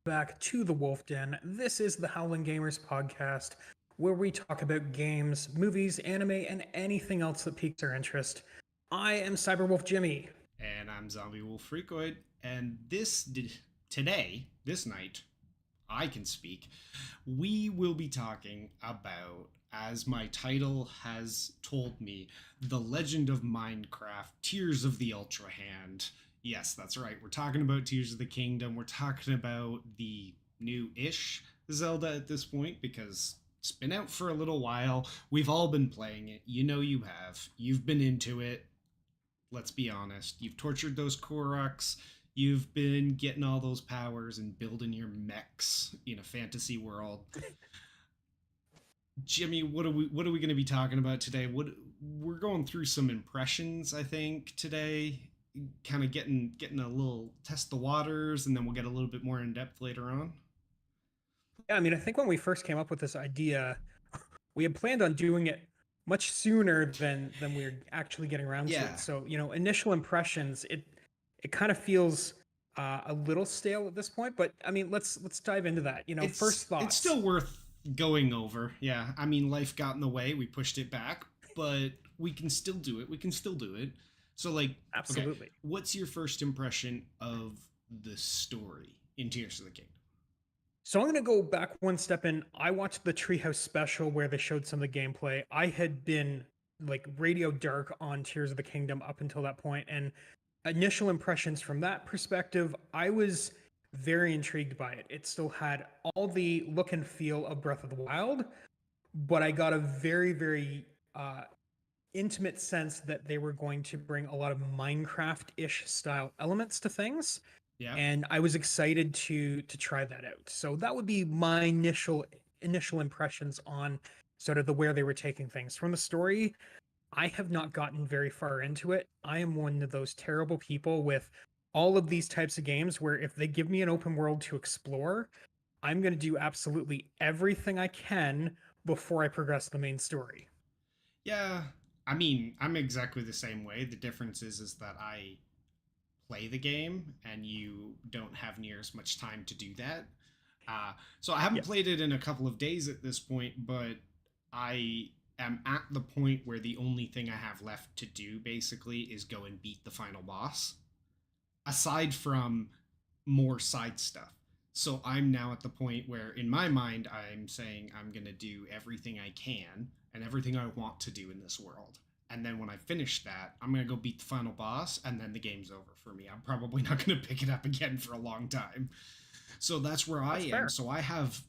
back to the Wolf Den. This is the Howling Gamers Podcast, where we talk about games, movies, anime, and anything else that piques our interest. I am CyberWolfJimmy. And I'm ZombieWolfFreakiod. And this night, I can speak. We will be talking about, as my title has told me, The Legend of Minecraft, Tears of the Ultra Hand. Yes, that's right. We're talking about Tears of the Kingdom. We're talking about the new-ish Zelda at this point because it's been out for a little while. We've all been playing it. You know you have. You've been into it. Let's be honest. You've tortured those Koroks. You've been getting all those powers and building your mechs in a fantasy world. Jimmy, what are we going to be talking about today? We're going through some impressions, I think, today. Kind of getting a little test the waters, and then we'll get a little bit more in depth later on. Yeah, I mean, I think when we first came up with this idea, we had planned on doing it much sooner than we're actually getting around to it. So, initial impressions, it kind of feels a little stale at this point, but I mean, let's dive into that. First thoughts. It's still worth going over. Yeah, I mean, life got in the way. We pushed it back, but we can still do it. So, absolutely. Okay, what's your first impression of the story in Tears of the Kingdom? So I'm going to go back one step in. I watched the Treehouse special where they showed some of the gameplay. I had been radio dark on Tears of the Kingdom up until that point, and initial impressions from that perspective, I was very intrigued by it. It still had all the look and feel of Breath of the Wild, but I got a very, very intimate sense that they were going to bring a lot of Minecraft-ish style elements to things. Yeah. And I was excited to try that out. So that would be my initial impressions on sort of the where they were taking things. From the story, I have not gotten very far into it. I am one of those terrible people with all of these types of games where if they give me an open world to explore, I'm going to do absolutely everything I can before I progress the main story. Yeah, I mean, I'm exactly the same way. The difference is that I play the game and you don't have near as much time to do that. So I haven't played it in a couple of days at this point, but I am at the point where the only thing I have left to do basically is go and beat the final boss, aside from more side stuff. So I'm now at the point where in my mind I'm saying I'm going to do everything I can and everything I want to do in this world. And then when I finish that, I'm going to go beat the final boss, and then the game's over for me. I'm probably not going to pick it up again for a long time. So that's where I am. Fair. So I have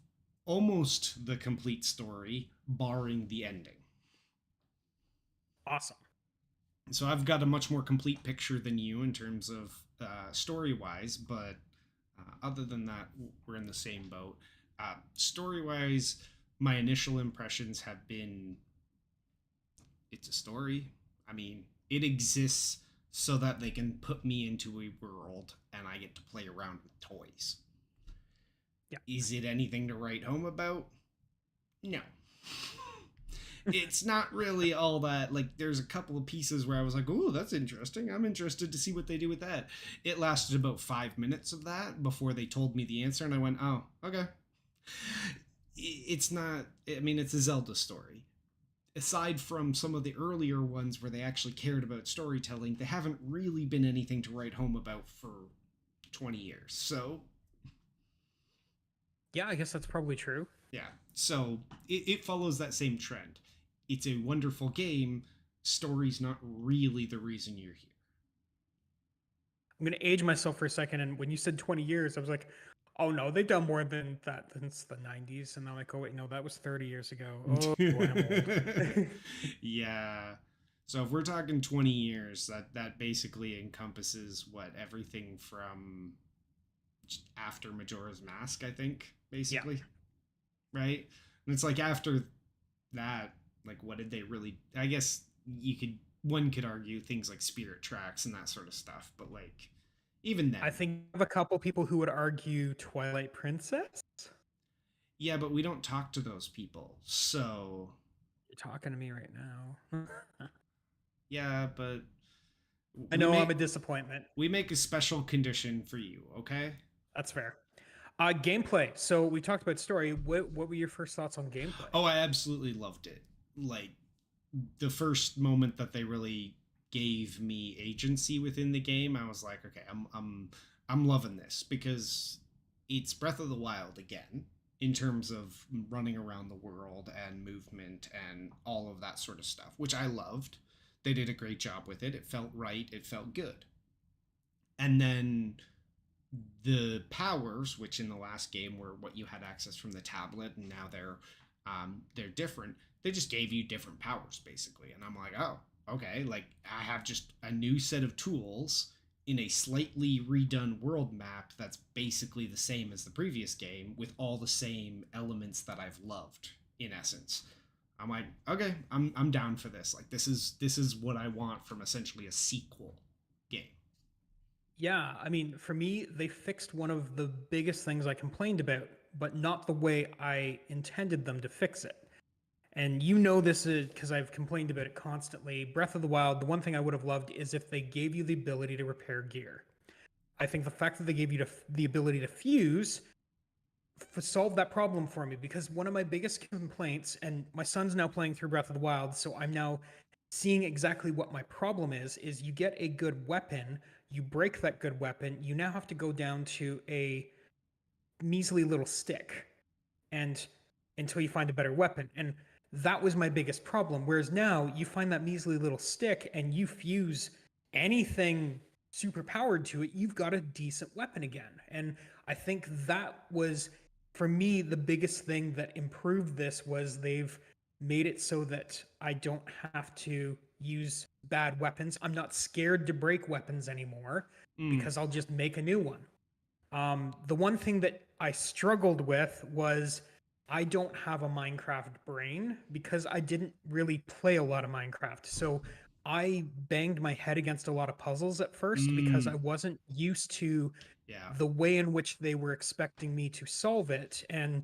almost the complete story, barring the ending. Awesome. So I've got a much more complete picture than you in terms of story-wise, but other than that, we're in the same boat. Story-wise, my initial impressions have been, it's a story. I mean, it exists so that they can put me into a world and I get to play around with toys. Yeah. Is it anything to write home about? No. It's not really all that. There's a couple of pieces where I was like, ooh, that's interesting. I'm interested to see what they do with that. It lasted about 5 minutes of that before they told me the answer, and I went, oh, okay. It's not, I mean, it's a Zelda story. Aside from some of the earlier ones where they actually cared about storytelling, they haven't really been anything to write home about for 20 years. So, yeah, I guess that's probably true. Yeah, so it follows that same trend. It's a wonderful game. Story's not really the reason you're here. I'm going to age myself for a second, and when you said 20 years, I was like, oh no, they've done more than that since the 90s. And I'm like, oh wait, no, that was 30 years ago. Oh, boy, I'm old. Yeah. So if we're talking 20 years, that basically encompasses everything from after Majora's Mask, I think, basically. Yeah. Right? And it's after that, what did they really, I guess one could argue things like Spirit Tracks and that sort of stuff, but even then. I think I have a couple people who would argue Twilight Princess. Yeah, but we don't talk to those people, so... You're talking to me right now. Yeah, but... I know I'm a disappointment. We make a special condition for you, okay? That's fair. Gameplay. So we talked about story. What were your first thoughts on gameplay? Oh, I absolutely loved it. Like the first moment that they really gave me agency within the game, I was like, okay, I'm loving this because it's Breath of the Wild again in terms of running around the world and movement and all of that sort of stuff, which I loved. They did a great job with it. It felt right. It felt good. And then the powers, which in the last game were what you had access from the tablet, and now they're different. They just gave you different powers basically, and I'm like, oh, okay. Like I have just a new set of tools in a slightly redone world map that's basically the same as the previous game with all the same elements that I've loved in essence. I'm like, okay, I'm down for this. Like this is what I want from essentially a sequel game. Yeah, I mean, for me, they fixed one of the biggest things I complained about, but not the way I intended them to fix it. And you know this is because I've complained about it constantly. Breath of the Wild, the one thing I would have loved is if they gave you the ability to repair gear. I think the fact that they gave you the ability to fuse solved that problem for me because one of my biggest complaints, and my son's now playing through Breath of the Wild, so I'm now seeing exactly what my problem is you get a good weapon, you break that good weapon, you now have to go down to a measly little stick and until you find a better weapon. And that was my biggest problem. Whereas now you find that measly little stick and you fuse anything super powered to it, you've got a decent weapon again. And I think that was for me the biggest thing that improved this was they've made it so that I don't have to use bad weapons. I'm not scared to break weapons anymore Mm. because I'll just make a new one. The one thing that I struggled with was I don't have a Minecraft brain because I didn't really play a lot of Minecraft. So I banged my head against a lot of puzzles at first because I Mm. wasn't used to Yeah. the way in which they were expecting me to solve it. And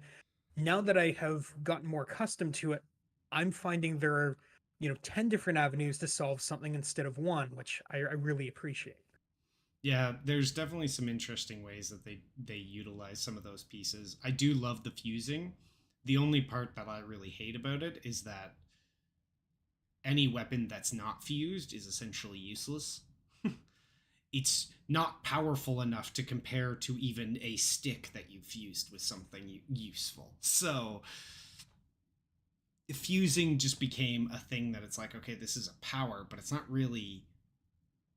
now that I have gotten more accustomed to it, I'm finding there are, 10 different avenues to solve something instead of one, which I really appreciate. Yeah, there's definitely some interesting ways that they utilize some of those pieces. I do love the fusing. The only part that I really hate about it is that any weapon that's not fused is essentially useless. It's not powerful enough to compare to even a stick that you fused with something useful. So fusing just became a thing that it's like, okay, this is a power, but it's not really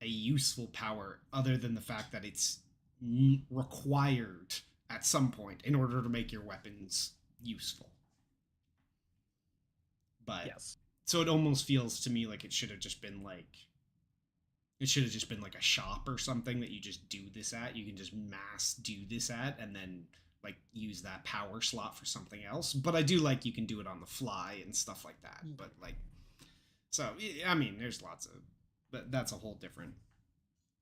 a useful power other than the fact that it's required at some point in order to make your weapons useful. But Yes. so it almost feels to me like it should have just been like a shop or something that you just do this at. You can just mass do this at and then like use that power slot for something else. But I do like you can do it on the fly and stuff like that. But like so I mean there's lots of but that's a whole different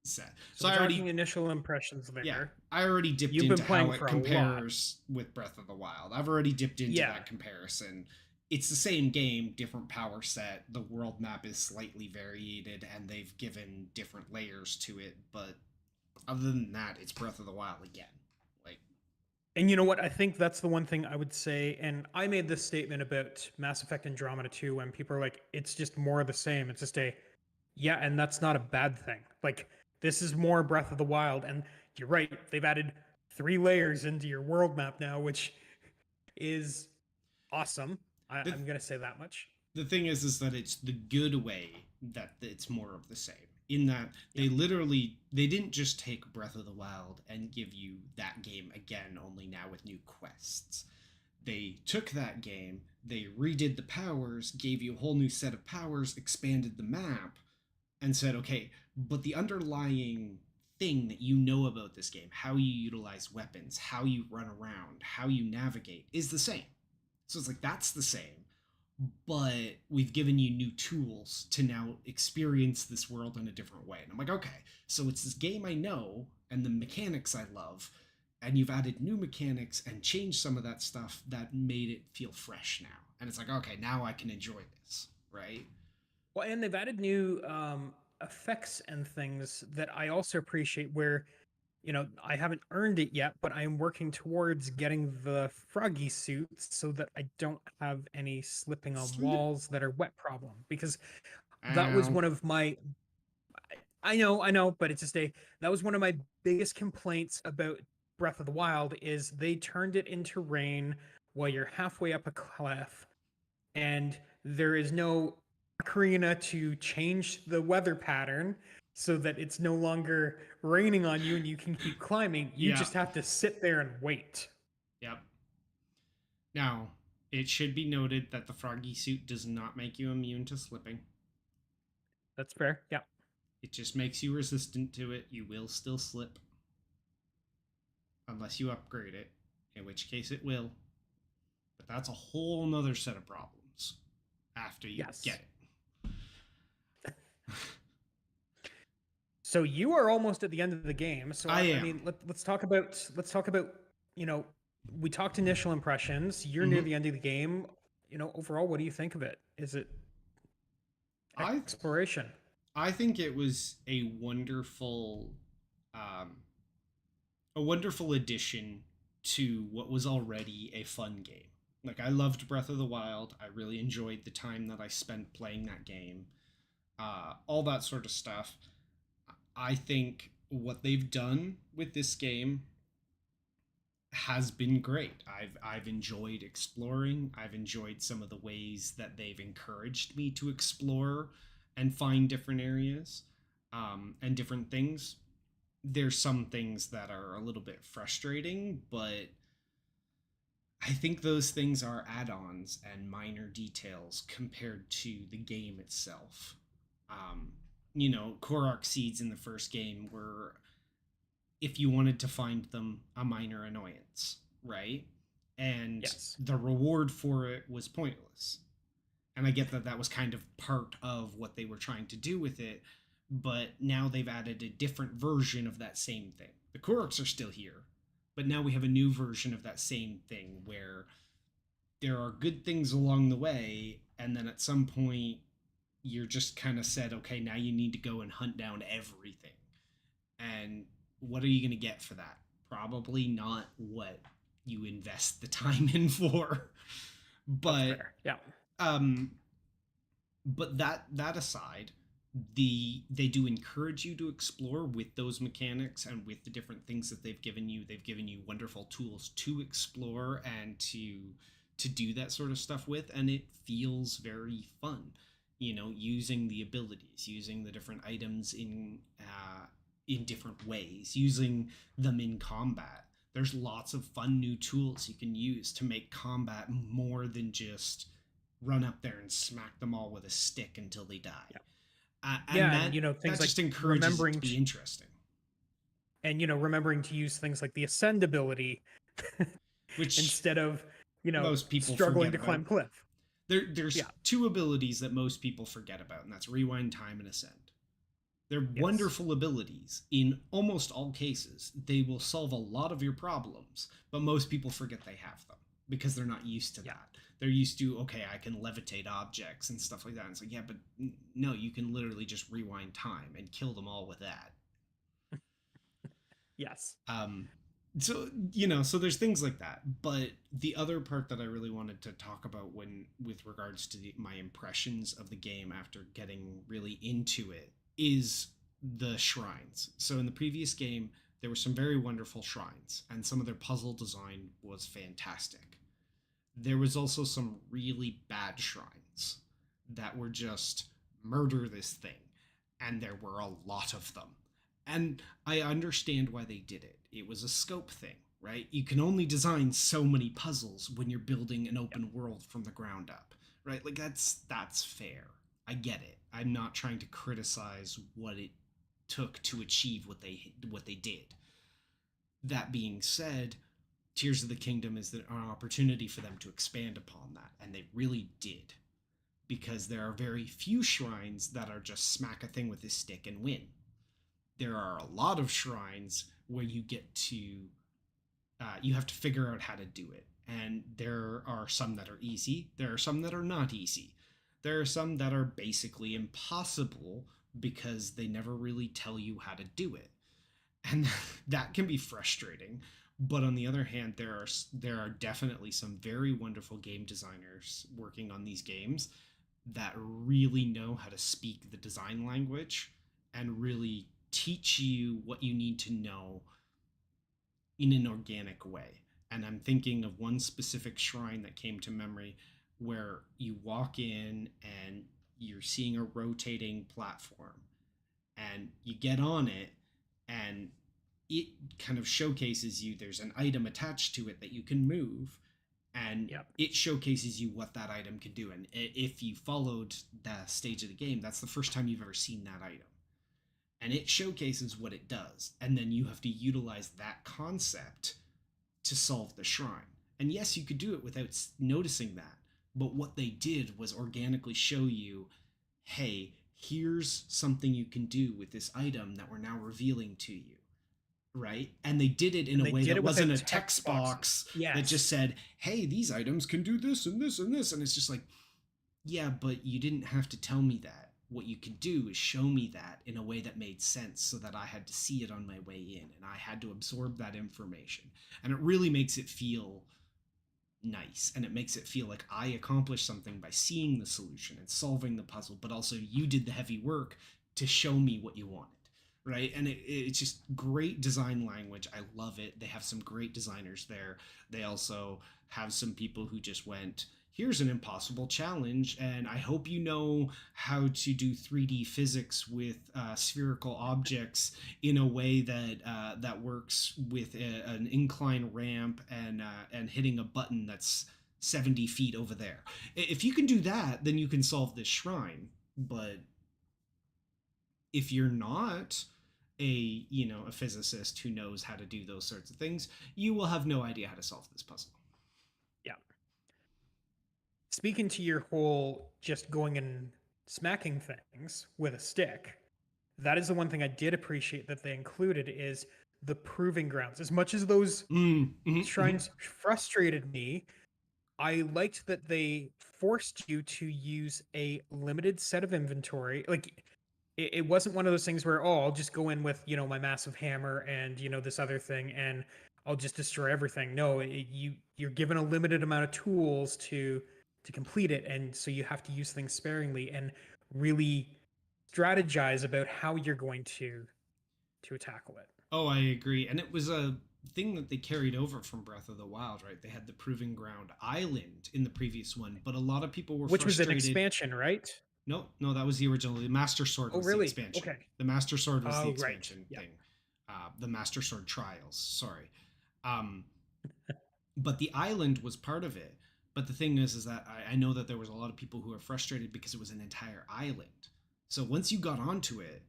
set. So So we're I talking already initial impressions yeah, there. I already dipped You've been into playing how for it a lot. compares with Breath of the Wild. I've already dipped into Yeah. that comparison. It's the same game, different power set. The world map is slightly variated and they've given different layers to it, but other than that, it's Breath of the Wild again. Like, And you know what? I think that's the one thing I would say. And I made this statement about Mass Effect Andromeda 2 when people are like, it's just more of the same. It's just yeah, and that's not a bad thing. Like, this is more Breath of the Wild. And you're right. They've added 3 layers into your world map now, which is awesome. the, I'm going to say that much. the thing is that it's the good way that it's more of the same. In that Yep. they didn't just take Breath of the Wild and give you that game again, only now with new quests. They took that game, they redid the powers, gave you a whole new set of powers, expanded the map, and said, okay, but the underlying thing that you know about this game, how you utilize weapons, how you run around, how you navigate, is the same. So it's like, that's the same, but we've given you new tools to now experience this world in a different way. And I'm like, okay, so it's this game I know and the mechanics I love, and you've added new mechanics and changed some of that stuff that made it feel fresh now. And it's like, okay, now I can enjoy this, right? Well, and they've added new effects and things that I also appreciate where I haven't earned it yet, but I am working towards getting the froggy suits so that I don't have any slipping on Slip. walls that are wet problem. Because that was Ow. one of my I know, but that was one of my biggest complaints about Breath of the Wild is they turned it into rain while you're halfway up a cliff and there is no ocarina to change the weather pattern so that it's no longer raining on you and you can keep climbing. You Yeah. just have to sit there and wait. Yep. Now, it should be noted that the froggy suit does not make you immune to slipping. That's fair. Yeah. It just makes you resistant to it. You will still slip unless you upgrade it, in which case it will. But that's a whole nother set of problems after you Yes. get it. So you are almost at the end of the game. So I I am. mean, let's talk about you know we talked initial impressions. You're near Mm-hmm. the end of the game. Overall, what do you think of it? Is it I exploration? I think it was um, a wonderful addition to what was already a fun game. Like I loved Breath of the Wild. I really enjoyed the time that I spent playing that game. All that sort of stuff. I think what they've done with this game has been great. I've enjoyed exploring. I've enjoyed some of the ways that they've encouraged me to explore and find different areas and different things. There's some things that are a little bit frustrating, but I think those things are add-ons and minor details compared to the game itself. Um, Korok seeds in the first game were, if you wanted to find them, a minor annoyance, right? And Yes. the reward for it was pointless. And I get that that was kind of part of what they were trying to do with it, but now they've added a different version of that same thing. The Koroks are still here, but now we have a new version of that same thing where there are good things along the way, and then at some point you're just kind of said, okay, now you need to go and hunt down everything. And what are you going to get for that? Probably not what you invest the time in for. That's But fair. Yeah. um but that aside, they do encourage you to explore with those mechanics and with the different things that they've given you. They've given you wonderful tools to explore and to do that sort of stuff with, and it feels very fun, using the abilities, using the different items in different ways, using them in combat. There's lots of fun new tools you can use to make combat more than just run up there and smack them all with a stick until they die. Yeah. And Yeah, that and that things like just encourages it to remembering be to, interesting. and remembering to use things like the ascend ability Which instead of most people struggling forget to about. climb cliff. There's Yeah. two abilities that most people forget about, and that's rewind time and ascend. They're Yes. wonderful abilities. In almost all cases, they will solve a lot of your problems, but most people forget they have them because they're not used to Yeah. that. They're used to, okay, I can levitate objects and stuff like that. And it's like, yeah, but no, you can literally just rewind time and kill them all with that. Yes. Um, so there's things like that. But the other part that I really wanted to talk about with regards to my impressions of the game after getting really into it is the shrines. So in the previous game, there were some very wonderful shrines, and some of their puzzle design was fantastic. There was also some really bad shrines that were just murder this thing, and there were a lot of them. And I understand why they did it. It was a scope thing, right? You can only design so many puzzles when you're building an open world from the ground up, right? Like that's fair. I get it. I'm not trying to criticize what it took to achieve what they did. That being said, Tears of the Kingdom is an opportunity for them to expand upon that, and they really did, because there are very few shrines that are just smack a thing with a stick and win. There are a lot of shrines where you have to figure out how to do it, and there are some that are easy. There are some that are not easy. There are some that are basically impossible because they never really tell you how to do it. and that can be frustrating. But on the other hand, there are definitely some very wonderful game designers working on these games that really know how to speak the design language and really teach you what you need to know in an organic way. And I'm thinking of one specific shrine that came to memory where you walk in and you're seeing a rotating platform and you get on it and it kind of showcases you there's an item attached to it that you can move, and Yep. it showcases you what that item can do. And if you followed that stage of the game, that's the first time you've ever seen that item, and it showcases what it does, and then you have to utilize that concept to solve the shrine. And yes, you could do it without noticing that, but what they did was organically show you, hey, here's something you can do with this item that we're now revealing to you, right? And they did it in And a they way did that it wasn't a without text box Yes. that just said, hey, these items can do this and this and this. And it's just like, yeah, but you didn't have to tell me that. What you could do is show me that in a way that made sense so that I had to see it on my way in and I had to absorb that information. And it really makes it feel nice, and it makes it feel like I accomplished something by seeing the solution and solving the puzzle, but also you did the heavy work to show me what you wanted, right? And it's just great design language. I love it. They have some great designers there. They also have some people who just went, here's an impossible challenge, and I hope you know how to do 3D physics with spherical objects in a way that works with an incline ramp and hitting a button that's 70 feet over there. If you can do that, then you can solve this shrine. But if you're not a physicist who knows how to do those sorts of things, you will have no idea how to solve this puzzle. Yeah. Speaking to your whole just going and smacking things with a stick, that is the one thing I did appreciate that they included is the proving grounds. As much as those shrines frustrated me, I liked that they forced you to use a limited set of inventory. Like it wasn't one of those things where, oh, I'll just go in with, my massive hammer and, this other thing and I'll just destroy everything. No, you're given a limited amount of tools to complete it, and so you have to use things sparingly and really strategize about how you're going to tackle it. Oh, I agree. And it was a thing that they carried over from Breath of the Wild, right? They had the Proving Ground Island in the previous one, but a lot of people were Which was an frustrated. expansion, right? No, no, that was the original. The Master Sword Oh, was the really? expansion. Okay. The Master Sword was the Oh, right. expansion Yeah. thing. The Master Sword Trials, sorry. Um, but the island was part of it. But the thing is that I know that there was a lot of people who were frustrated because it was an entire island. So once you got onto it,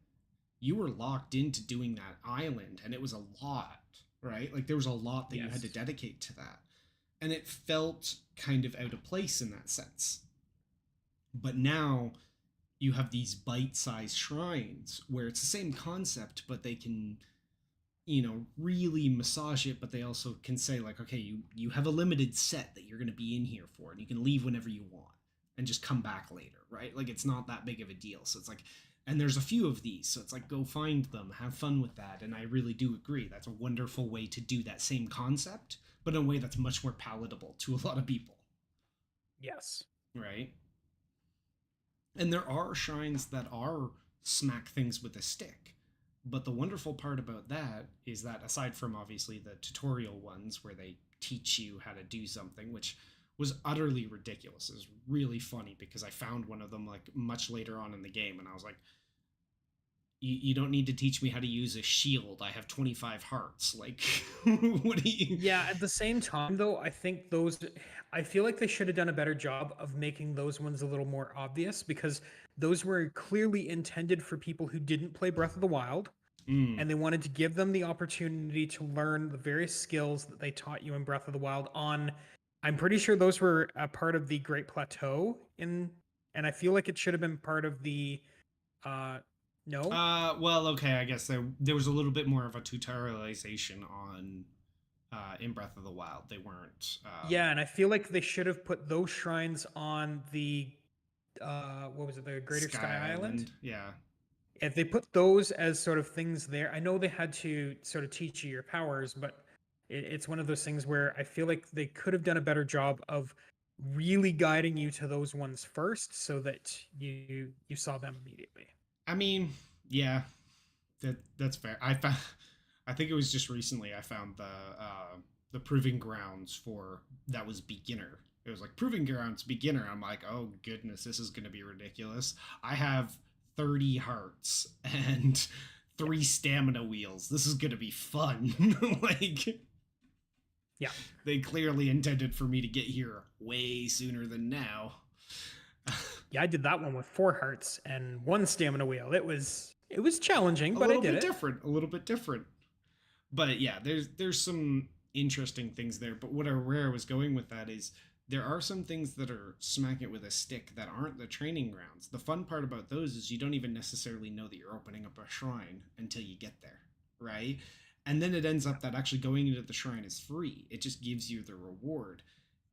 you were locked into doing that island, and it was a lot, right? Like there was a lot that you had to dedicate to that. And it felt kind of out of place in that sense. But now you have these bite-sized shrines where it's the same concept, but they can really massage it, but they also can say like, okay, you have a limited set that you're going to be in here for, and you can leave whenever you want and just come back later, right? Like it's not that big of a deal. So it's like, and there's a few of these, so it's like, go find them, have fun with that. And I really do agree that's a wonderful way to do that same concept, but in a way that's much more palatable to a lot of people. Yes. Right. And there are shrines that are smack things with a stick. But the wonderful part about that is that aside from obviously the tutorial ones where they teach you how to do something, which was utterly ridiculous. It was really funny because I found one of them like much later on in the game and I was like, you don't need to teach me how to use a shield. I have 25 hearts. Like, what do you... Yeah, at the same time, though, I feel like they should have done a better job of making those ones a little more obvious because those were clearly intended for people who didn't play Breath of the Wild. And they wanted to give them the opportunity to learn the various skills that they taught you in Breath of the Wild I'm pretty sure those were a part of the Great Plateau and I feel like it should have been part of the, no? Well, okay, I guess there was a little bit more of a tutorialization on in Breath of the Wild. They weren't. Yeah, and I feel like they should have put those shrines on the, what was it, the Greater Sky Island? Yeah. if they put those as sort of things there, I know they had to sort of teach you your powers, but it's one of those things where I feel like they could have done a better job of really guiding you to those ones first so that you saw them immediately. I mean, yeah, that's fair. I think it was just recently I found the proving grounds for that was beginner. It was like proving grounds beginner. I'm like, oh goodness, this is gonna be ridiculous. I have 30 hearts and Yeah. 3 stamina wheels. This is gonna be fun. Like, Yeah. they clearly intended for me to get here way sooner than now. Yeah, I did that one with 4 hearts and 1 stamina wheel. It was challenging, A but I little did bit it. different, a little bit different. But yeah, there's some interesting things there. But where I was going with that is there are some things that are smack it with a stick that aren't the training grounds. The fun part about those is you don't even necessarily know that you're opening up a shrine until you get there, right? And then it ends up that actually going into the shrine is free. It just gives you the reward.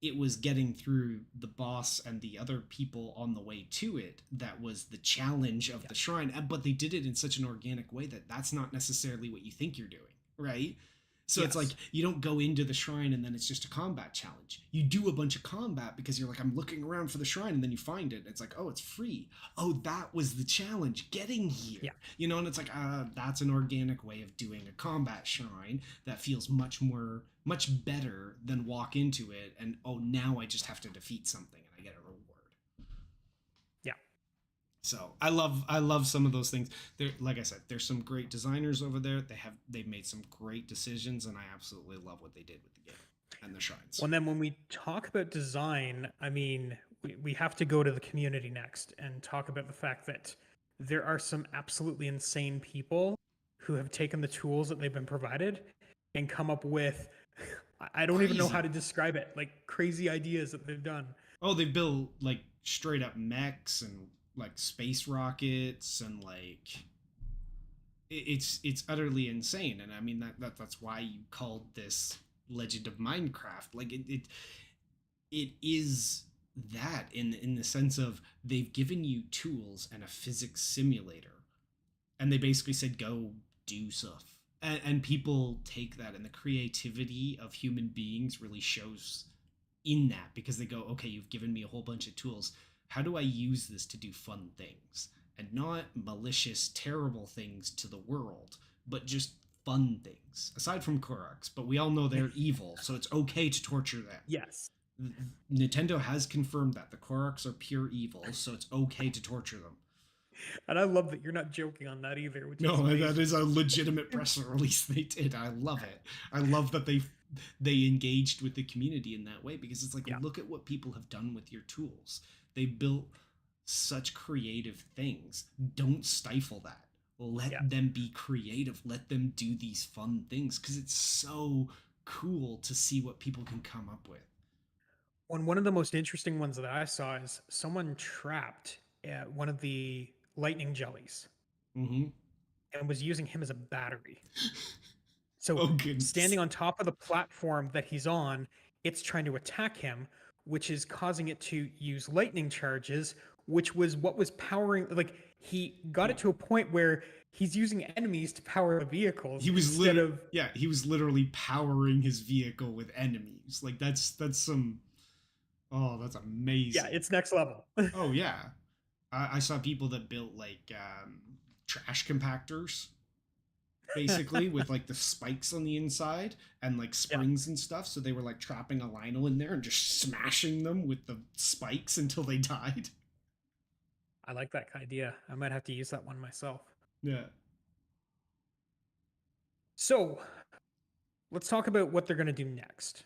It was getting through the boss and the other people on the way to it that was the challenge of Yeah. the shrine. But they did it in such an organic way that that's not necessarily what you think you're doing, right? So it's like Yes. you don't go into the shrine and then it's just a combat challenge. You do a bunch of combat because you're like, I'm looking around for the shrine, and then you find it. And it's like, oh, it's free. Oh, that was the challenge, getting here. Yeah. You know, and it's like, that's an organic way of doing a combat shrine that feels much better than walk into it and, oh, now I just have to defeat something and I get a reward. Yeah. So I love some of those things. There, like I said, there's some great designers over there. They've made some great decisions, and I absolutely love what they did with the game and the shrines. Well, and then when we talk about design, I mean, we have to go to the community next and talk about the fact that there are some absolutely insane people who have taken the tools that they've been provided and come up with, I don't even know how Crazy. to describe it, like crazy ideas that they've done. Oh, they built like straight up mechs and like space rockets and like it's utterly insane. And I mean that's why you called this Legend of Minecraft. Like it is that in the sense of they've given you tools and a physics simulator, and they basically said go do stuff. And people take that, and the creativity of human beings really shows in that, because they go, okay, you've given me a whole bunch of tools. How do I use this to do fun things? And not malicious, terrible things to the world, but just fun things. Aside from Koroks, but we all know they're evil, so it's okay to torture them. Yes. Nintendo has confirmed that the Koroks are pure evil, so it's okay to torture them. And I love that you're not joking on that either, which is No, that amazing. is a legitimate press release they did. I love it. I love that they engaged with the community in that way, because it's like, Yeah. look at what people have done with your tools. They built such creative things. Don't stifle that. Yeah. Let them be creative. Let them do these fun things, because it's so cool to see what people can come up with. One of the most interesting ones that I saw is someone trapped one of the lightning jellies Mm-hmm. and was using him as a battery. So Oh goodness. standing on top of the platform that he's on, it's trying to attack him, which is causing it to use lightning charges, which was what was powering, like he got it to a point where he's using enemies to power the vehicles He was instead literally, of yeah, he was literally powering his vehicle with enemies. Like that's some, oh, that's yeah, amazing. it's next level. Oh yeah, I saw people that built like trash compactors, basically with like the spikes on the inside and like Yeah, springs and stuff. So they were like trapping a lino in there and just smashing them with the spikes until they died. I like that idea. I might have to use that one myself. Yeah. So let's talk about what they're going to do next.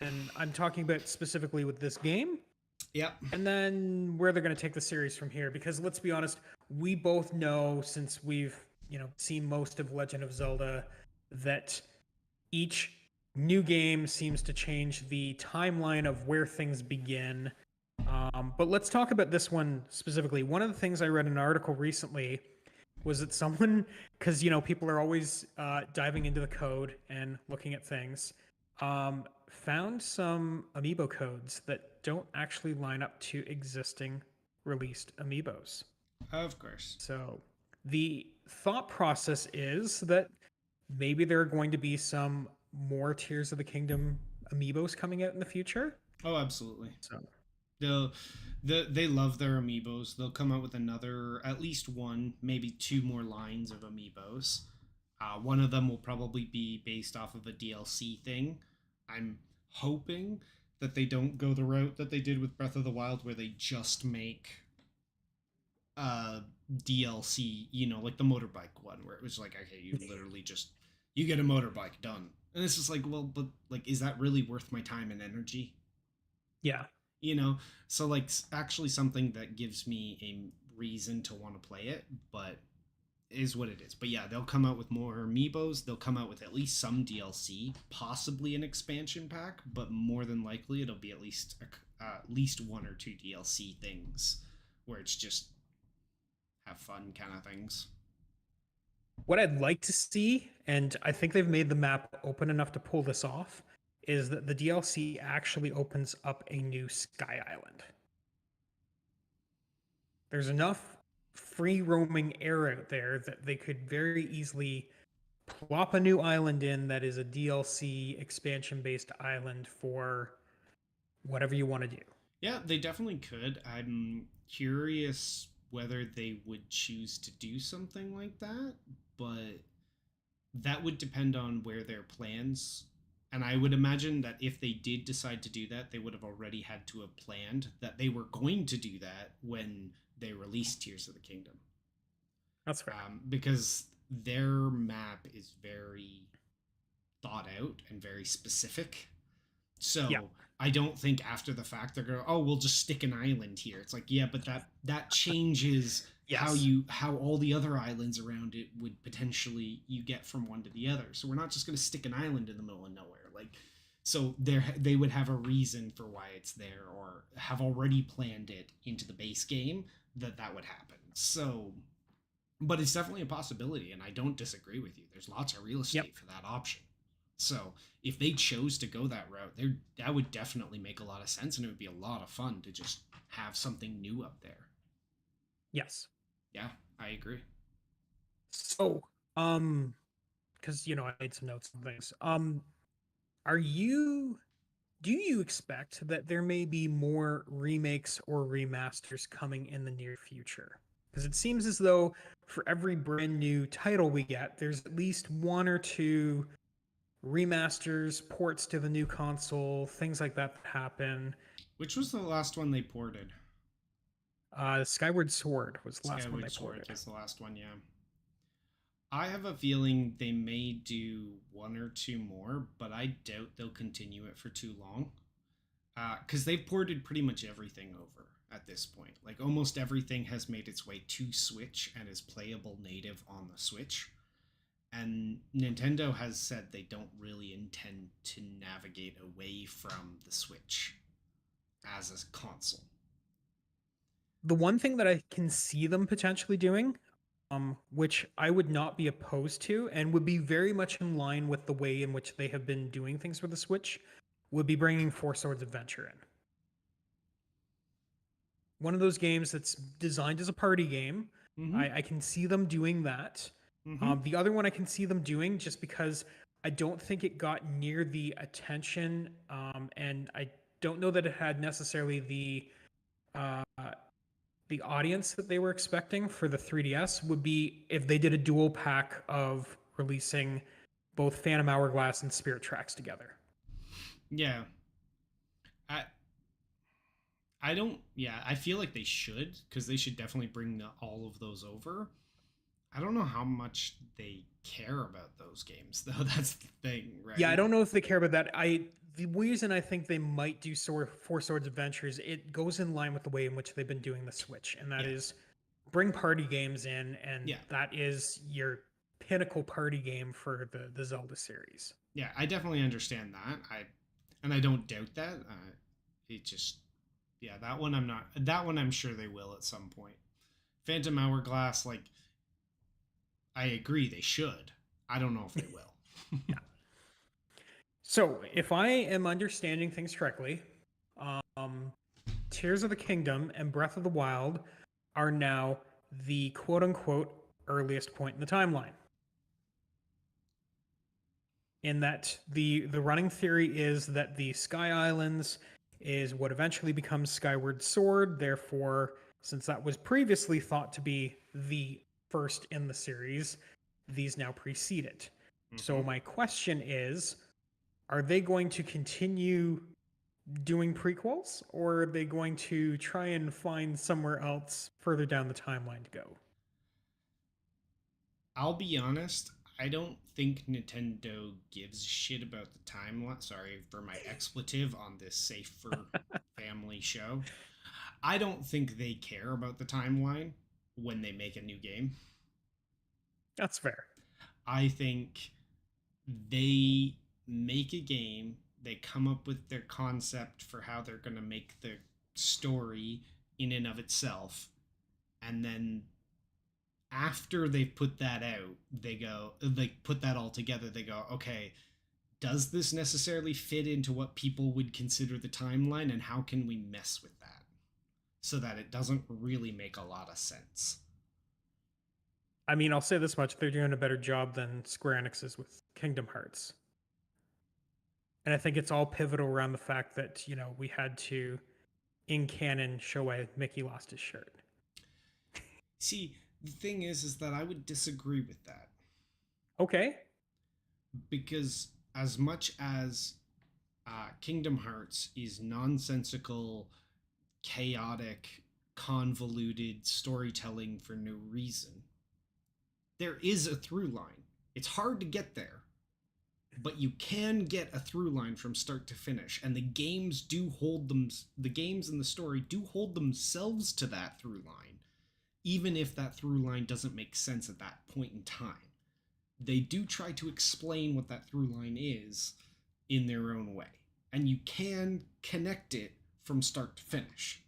And I'm talking about specifically with this game, Yep. and then where they're going to take the series from here. Because let's be honest, we both know, since we've seen most of Legend of Zelda, that each new game seems to change the timeline of where things begin. But let's talk about this one specifically. One of the things I read in an article recently was that someone, because people are always diving into the code and looking at things, found some amiibo codes that don't actually line up to existing released amiibos. Of course. So The thought process is that maybe there are going to be some more Tears of the Kingdom amiibos coming out in the future. Oh, absolutely. So They'll, they love their amiibos. They'll come out with another, at least one, maybe two more lines of amiibos. One of them will probably be based off of a DLC thing. I'm hoping that they don't go the route that they did with Breath of the Wild, where they just make DLC, like the motorbike one, where it was like, okay, you literally just you get a motorbike done, and it's just like, well, but like, is that really worth my time and energy? yeah, you know so like actually something that gives me a reason to want to play it, but is what it is. But yeah, they'll come out with more amiibos, they'll come out with at least some DLC, possibly an expansion pack, but more than likely it'll be at least one or two DLC things where it's just have fun kind of things. what I'd like to see, and I think they've made the map open enough to pull this off, is that the DLC actually opens up a new Sky Island. There's enough free roaming air out there that they could very easily plop a new island in that is a DLC expansion based island for whatever you want to do. Yeah, they definitely could. I'm curious whether they would choose to do something like that, but that would depend on where their plans. And I would imagine that if they did decide to do that, they would have already had to have planned that they were going to do that when they released Tears of the Kingdom. That's fair. Because their map is very thought out and very specific. So Yeah. I don't think after the fact they're going, oh, we'll just stick an island here. It's like, yeah, but that changes Yes. how all the other islands around it would potentially you get from one to the other. So we're not just going to stick an island in the middle of nowhere. Like, so they would have a reason for why it's there, or have already planned it into the base game that would happen. So, but it's definitely a possibility, and I don't disagree with you. There's lots of real estate for that option. So if they chose to go that route, that would definitely make a lot of sense, and it would be a lot of fun to just have something new up there. Yes. Yeah, I agree. So, because I made some notes and things. Do you expect that there may be more remakes or remasters coming in the near future? Because it seems as though for every brand new title we get, there's at least one or two remasters, ports to the new console, things like that happen. Which was the last one they ported? Skyward Sword was the last one they Sword ported. was the last one, yeah. I have a feeling they may do one or two more, but I doubt they'll continue it for too long. Because they've ported pretty much everything over at this point. Like, almost everything has made its way to Switch and is playable native on the Switch. And Nintendo has said they don't really intend to navigate away from the Switch as a console. The one thing that I can see them potentially doing, which I would not be opposed to and would be very much in line with the way in which they have been doing things with the Switch, would be bringing Four Swords Adventure in. One of those games that's designed as a party game. Mm-hmm. I can see them doing that. Mm-hmm. The other one I can see them doing, just because I don't think it got near the attention, and I don't know that it had necessarily the audience that they were expecting for the 3DS, would be if they did a dual pack of releasing both Phantom Hourglass and Spirit Tracks together. Yeah. I don't. Yeah, I feel like they should, because they should definitely bring all of those over. I don't know how much they care about those games, though. That's the thing, right? Yeah, I don't know if they care about that. The reason I think they might do Four Swords Adventures, it goes in line with the way in which they've been doing the Switch, and that is bring party games in, and that is your pinnacle party game for the Zelda series. Yeah, I definitely understand that. I don't doubt that. It just, that one I'm not. That one I'm sure they will at some point. Phantom Hourglass, like, I agree they should. I don't know if they will. Yeah. So, if I am understanding things correctly, Tears of the Kingdom and Breath of the Wild are now the quote-unquote earliest point in the timeline. In that the running theory is that the Sky Islands is what eventually becomes Skyward Sword. Therefore, since that was previously thought to be the first in the series, these now precede it. So my question is, are they going to continue doing prequels, or are they going to try and find somewhere else further down the timeline to go? I'll be honest, I don't think Nintendo gives a shit about the timeline. Sorry for my expletive on this safe for family show. I don't think they care about the timeline when they make a new game. That's fair. I think they make a game, they come up with their concept for how they're going to make the story in and of itself, and then after they've put that out, they put that all together, they go, okay, does this necessarily fit into what people would consider the timeline, and how can we mess with that so that it doesn't really make a lot of sense? I mean, I'll say this much, they're doing a better job than Square Enix is with Kingdom Hearts. And I think it's all pivotal around the fact that, we had to, in canon, show why Mickey lost his shirt. See, the thing is that I would disagree with that. Okay. Because as much as Kingdom Hearts is nonsensical, chaotic, convoluted storytelling for no reason, there is a through line. It's hard to get there, but you can get a through line from start to finish, and the games and the story do hold themselves to that through line, even if that through line doesn't make sense at that point in time. They do try to explain what that through line is in their own way, and you can connect it from start to finish.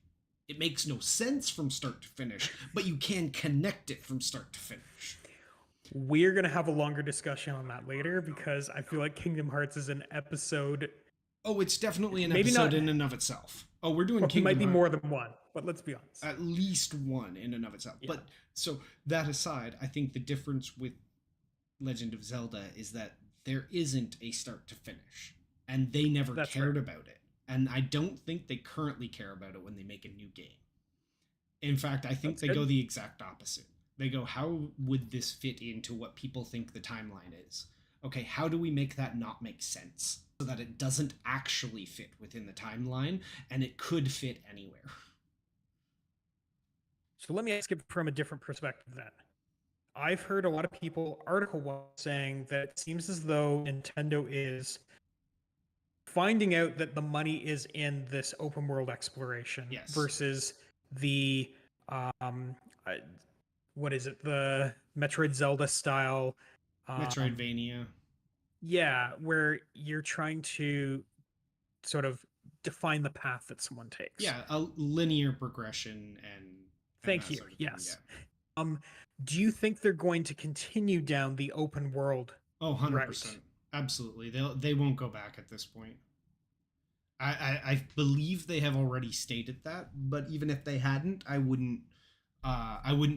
It makes no sense from start to finish, but you can connect it from start to finish. We're going to have a longer discussion on that later, because I feel like Kingdom Hearts is an episode. Oh, it's definitely an episode in and of itself. Oh, we're doing Kingdom Hearts. It might be more than one, but let's be honest. At least one in and of itself. Yeah. But so that aside, I think the difference with Legend of Zelda is that there isn't a start to finish, and they never cared about it. And I don't think they currently care about it when they make a new game. In fact, I think they go the exact opposite. They go, how would this fit into what people think the timeline is? Okay, how do we make that not make sense so that it doesn't actually fit within the timeline, and it could fit anywhere? So let me ask it from a different perspective then. I've heard a lot of people article saying that it seems as though Nintendo is finding out that the money is in this open world exploration versus the what is it, the Metroid Zelda style Metroidvania. Yeah, where you're trying to sort of define the path that someone takes. Yeah, a linear progression and thank you. Sort of yes. Do you think they're going to continue down the open world? Oh, 100%. Right? Absolutely. They won't go back at this point. I believe they have already stated that, but even if they hadn't, I wouldn't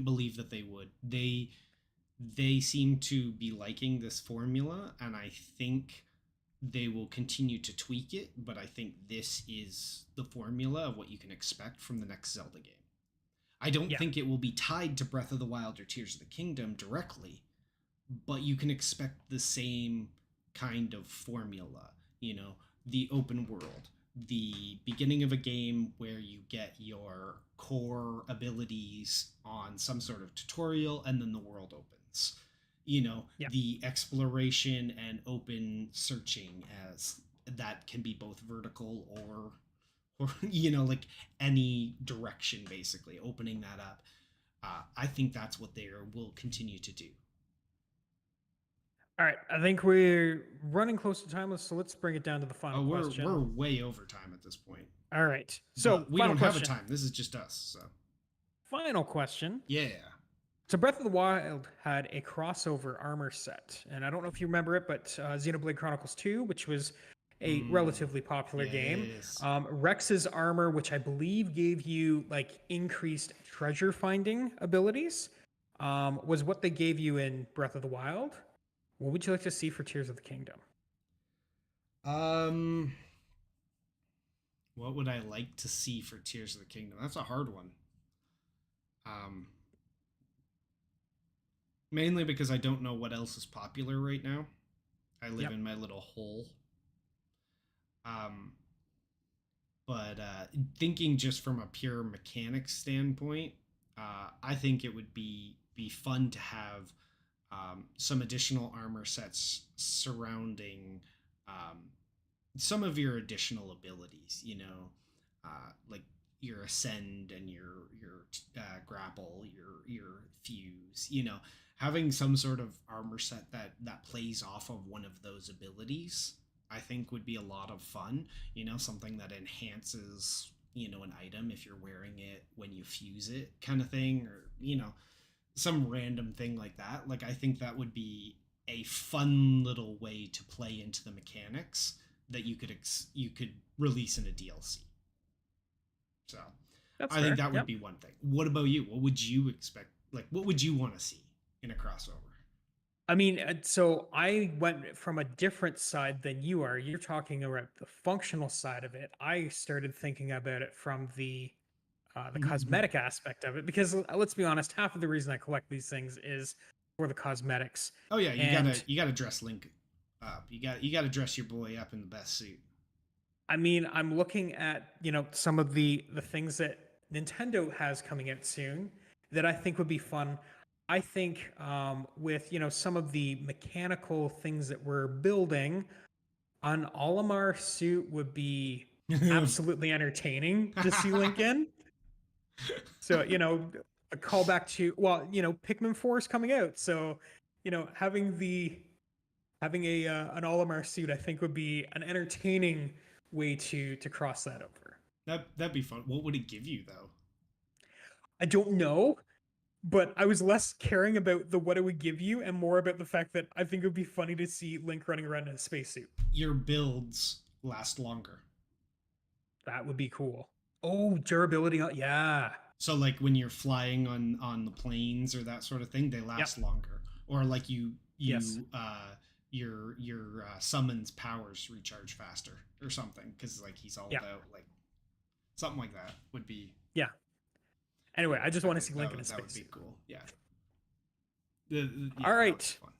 believe that they would. They seem to be liking this formula, and I think they will continue to tweak it, but I think this is the formula of what you can expect from the next Zelda game. I don't think it will be tied to Breath of the Wild or Tears of the Kingdom directly, but you can expect the same kind of formula, the open world, the beginning of a game where you get your core abilities on some sort of tutorial, and then the world opens. The exploration and open searching, as that can be both vertical or like any direction, basically opening that up. I think that's what they will continue to do. All right, I think we're running close to time, so let's bring it down to the final question. We're way over time at this point. All right, so we don't have a time. This is just us. So final question. Yeah. So Breath of the Wild had a crossover armor set, and I don't know if you remember it, but Xenoblade Chronicles 2, which was a relatively popular game. Rex's armor, which I believe gave you like increased treasure finding abilities, was what they gave you in Breath of the Wild. What would you like to see for Tears of the Kingdom? Um, what would I like to see for Tears of the Kingdom? That's a hard one. Um, Mainly because I don't know what else is popular right now. I live Yep. in my little hole. Um, but thinking just from a pure mechanics standpoint, I think it would be fun to have some additional armor sets surrounding um, some of your additional abilities. Like your ascend and your grapple, your fuse. Having some sort of armor set that plays off of one of those abilities, I think would be a lot of fun. Something that enhances an item if you're wearing it when you fuse it, kind of thing, or some random thing like that. Like I think that would be a fun little way to play into the mechanics that you could release in a DLC. So That's I think fair. that would Yep. be one thing. What about you? What would you expect? Like, what would you want to see in a crossover? I mean, so I went from a different side than you are. You're talking about the functional side of it. I started thinking about it from the cosmetic aspect of it because let's be honest, half of the reason I collect these things is for the cosmetics. Oh yeah, you gotta And you gotta dress Link up. You gotta dress your boy up in the best suit. I mean, I'm looking at, some of the things that Nintendo has coming out soon that I think would be fun. I think with, some of the mechanical things that we're building, an Olimar suit would be absolutely entertaining to see Link in. So, a callback to, well, Pikmin 4 is coming out. So, having a an Olimar suit, I think would be an entertaining way to cross that over. That'd be fun. What would it give you though? I don't know, but I was less caring about the what it would give you and more about the fact that I think it would be funny to see Link running around in a spacesuit. Your builds last longer. That would be cool. Oh, durability. Yeah. So like when you're flying on the planes or that sort of thing, they Yep. last longer. Or like you Yes. you your summons powers recharge faster or something because like he's all Yeah. about like something like that would be. Yeah. Anyway, I just I want to think see that Link in a would, that would be spacesuit. cool. Yeah. All Yeah, that would be right. fun.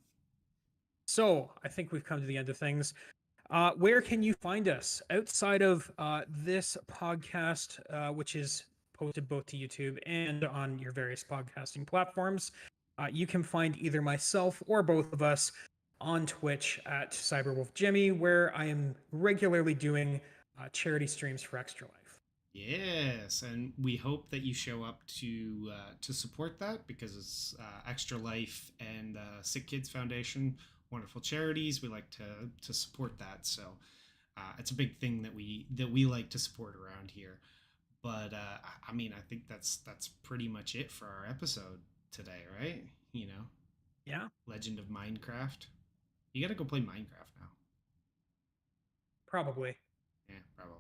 So I think we've come to the end of things. Where can you find us outside of this podcast, which is posted both to YouTube and on your various podcasting platforms? You can find either myself or both of us on Twitch at CyberWolfJimmy, where I am regularly doing charity streams for Extra Life. Yes, and we hope that you show up to support that because it's Extra Life and Sick Kids Foundation, wonderful charities. We like to support that, so it's a big thing that we like to support around here. But I mean, I think that's pretty much it for our episode today, right? Yeah, Legend of Minecraft. You got to go play Minecraft now. probably. Yeah, probably.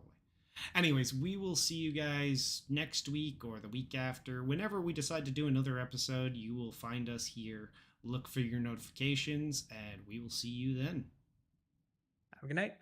Anyways, we will see you guys next week or the week after. Whenever we decide to do another episode, you will find us here. Look for your notifications, and we will see you then. Have a good night.